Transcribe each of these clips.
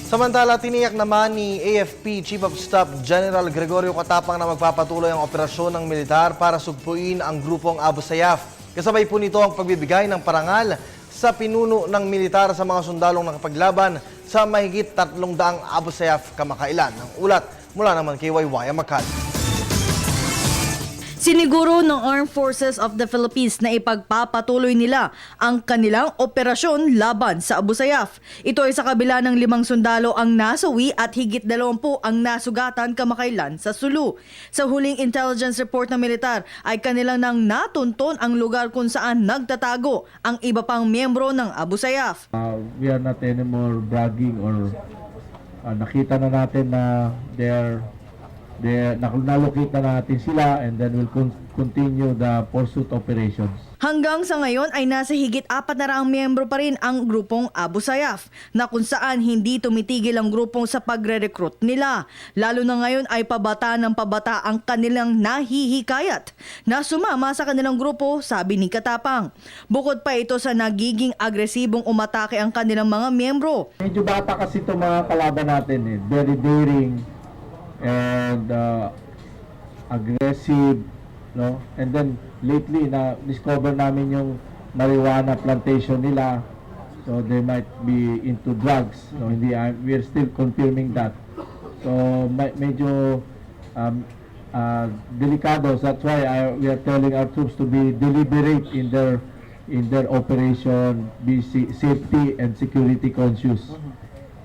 Samantala, tiniyak naman ni AFP Chief of Staff General Gregorio Katapang na magpapatuloy ang operasyon ng militar para sugpuin ang grupong Abu Sayyaf. Kasabay po nito ang pagbibigay ng parangal sa pinuno ng militar sa mga sundalong nakapaglaban sa mahigit 300 Abu Sayyaf kamakailan. Ang ulat mula naman kay Waywaya Makal. Siniguro ng Armed Forces of the Philippines na ipagpapatuloy nila ang kanilang operasyon laban sa Abu Sayyaf. Ito ay sa kabila ng 5 sundalo ang nasawi at higit 20 ang nasugatan kamakailan sa Sulu. Sa huling intelligence report ng militar ay kanilang nang natunton ang lugar kung saan nagtatago ang iba pang miyembro ng Abu Sayyaf. We are not anymore bragging or nakita na natin na nalocate na natin sila, and then we'll continue the pursuit operations. Hanggang sa ngayon ay nasa higit 400 miyembro pa rin ang grupong Abu Sayyaf na kung saan hindi tumitigil ang grupong sa pagre-recruit nila. Lalo na ngayon ay pabata ng pabata ang kanilang nahihikayat na sumama sa kanilang grupo, sabi ni Katapang. Bukod pa ito sa nagiging agresibong umatake ang kanilang mga miyembro. Medyo bata kasi itong mga kalaban natin, very daring and aggressive, no? And then lately na discover namin yung marijuana plantation nila, so they might be into drugs. So we are still confirming that. So medyo delicado. That's why we are telling our troops to be deliberate in their operation, be safety and security conscious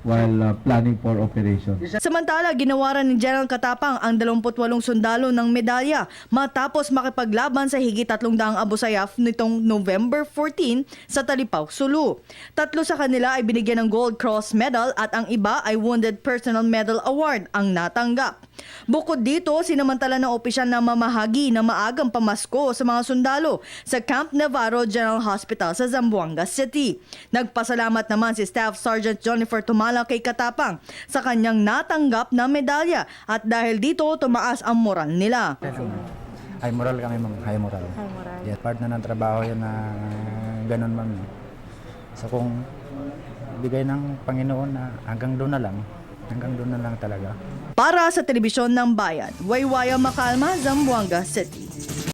while planning for operations. Samantala, ginawaran ni General Katapang ang 28 sundalo ng medalya matapos makipaglaban sa higit 300 Abu Sayyaf nitong November 14 sa Talipao, Sulu. 3 sa kanila ay binigyan ng Gold Cross Medal at ang iba ay Wounded Personnel Medal Award ang natanggap. Bukod dito, sinamantala ng opisyal na mamahagi na maagang pamasko sa mga sundalo sa Camp Navarro General Hospital sa Zamboanga City. Nagpasalamat naman si Staff Sergeant Jennifer Tumala kay Katapang sa kanyang natanggap na medalya at dahil dito tumaas ang moral nila. High moral kami, ma'am. High moral. Yes, part na ng trabaho yan na ganun, ma'am. So kung bigay ng Panginoon na hanggang doon na lang talaga. Para sa Telebisyon ng Bayan, Waywaya Makalma, Zamboanga City.